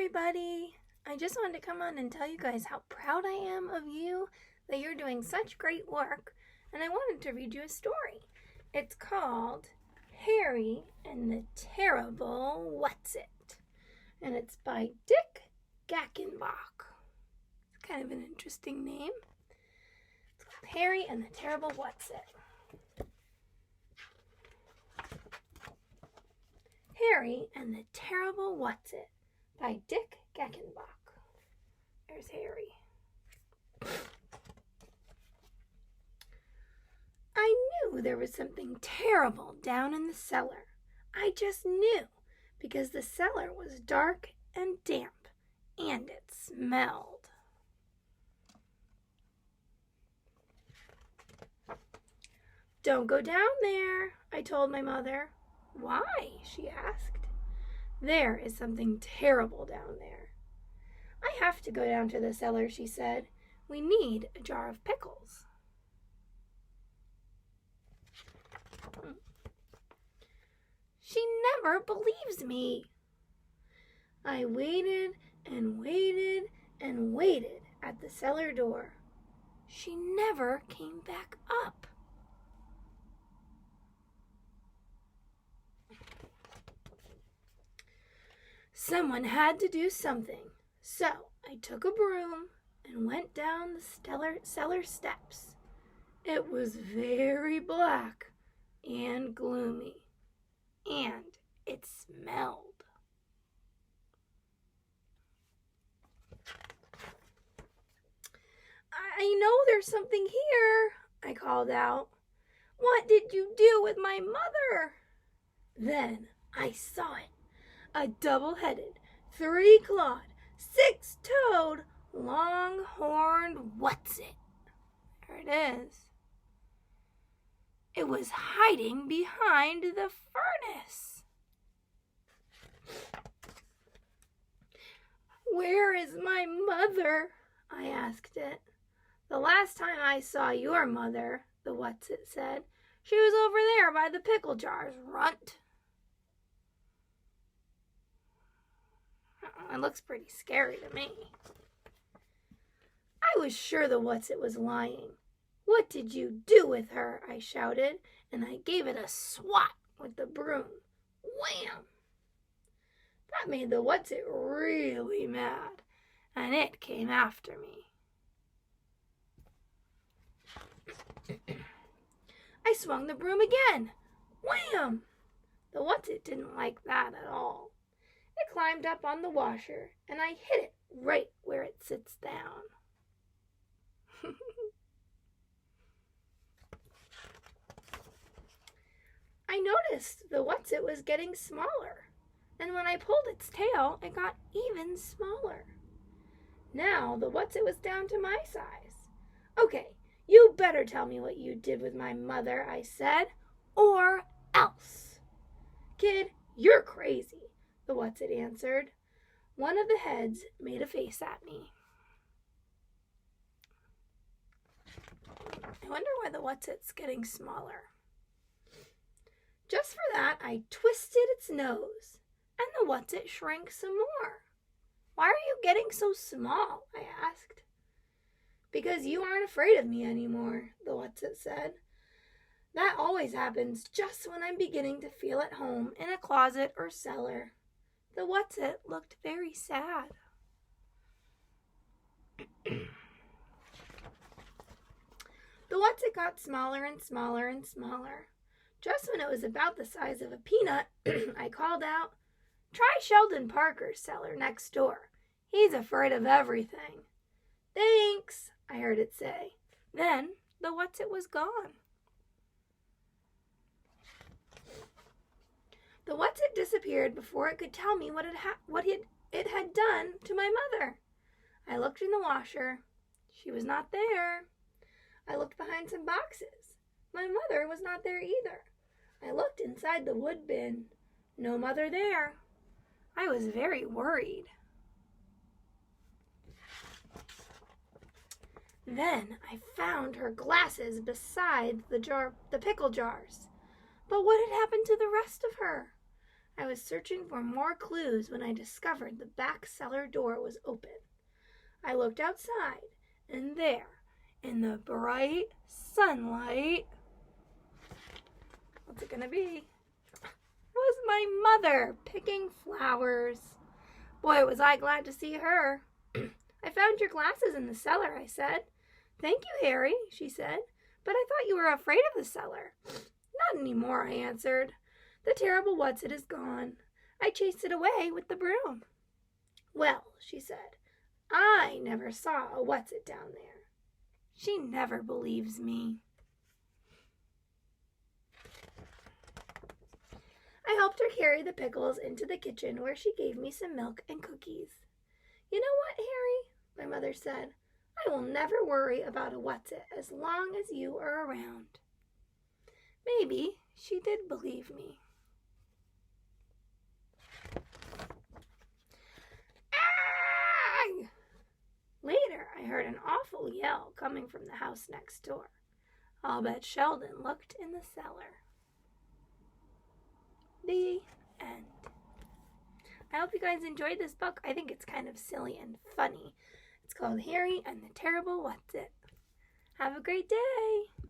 everybody. I just wanted to come on and tell you guys how proud I am of you, that you're doing such great work, and I wanted to read you a story. It's called Harry and the Terrible Whatzit, and it's by Dick Gackenbach. It's kind of an interesting name. It's called Harry and the Terrible Whatzit. Harry and the Terrible Whatzit by Dick Gackenbach. There's Harry. I knew there was something terrible down in the cellar. I just knew, because the cellar was dark and damp, and it smelled. "Don't go down there," I told my mother. "Why?" she asked. "There is something terrible down there." "I have to go down to the cellar," she said. "We need a jar of pickles." She never believes me. I waited and waited and waited at the cellar door. She never came back up. Someone had to do something, so I took a broom and went down the cellar steps. It was very black and gloomy, and it smelled. "I know there's something here," I called out. "What did you do with my mother?" Then I saw it. A double-headed, three-clawed, six-toed, long-horned Whatzit. There it is. It was hiding behind the furnace. "Where is my mother?" I asked it. "The last time I saw your mother," the Whatzit said, "she was over there by the pickle jars, runt." It looks pretty scary to me. I was sure the Whatzit was lying. "What did you do with her?" I shouted, and I gave it a swat with the broom. Wham! That made the Whatzit really mad, and it came after me. I swung the broom again. Wham! The Whatzit didn't like that at all. It climbed up on the washer, and I hit it right where it sits down. I noticed the Whatzit was getting smaller, and when I pulled its tail, it got even smaller. Now the Whatzit was down to my size. "Okay, you better tell me what you did with my mother," I said, "or else." "Kid, you're crazy," the Whatzit answered. One of the heads made a face at me. I wonder why the Whatzit's getting smaller. Just for that, I twisted its nose, and the Whatzit shrank some more. "Why are you getting so small?" I asked. "Because you aren't afraid of me anymore," the Whatzit said. "That always happens just when I'm beginning to feel at home in a closet or cellar." The Whatzit looked very sad. The Whatzit got smaller and smaller and smaller. Just when it was about the size of a peanut, I called out, "Try Sheldon Parker's cellar next door. He's afraid of everything." "Thanks," I heard it say. Then the Whatzit was gone. The Whatzit disappeared before it could tell me what it had done to my mother. I looked in the washer. She was not there. I looked behind some boxes. My mother was not there either. I looked inside the wood bin. No mother there. I was very worried. Then I found her glasses beside the pickle jars. But what had happened to the rest of her? I was searching for more clues when I discovered the back cellar door was open. I looked outside, and there, in the bright sunlight, what's it gonna be? Was my mother picking flowers. Boy, was I glad to see her. I found your glasses in the cellar, I said. Thank you, Harry, she said, but I thought you were afraid of the cellar. Not any more, I answered. The terrible Whatzit is gone. I chased it away with the broom. Well, she said, I never saw a Whatzit down there. She never believes me. I helped her carry the pickles into the kitchen where she gave me some milk and cookies. You know what, Harry? My mother said. I will never worry about a Whatzit as long as you are around. Maybe she did believe me. Ah! Later, I heard an awful yell coming from the house next door. I'll bet Sheldon looked in the cellar. The end. I hope you guys enjoyed this book. I think it's kind of silly and funny. It's called Harry and the Terrible Whatzit. Have a great day.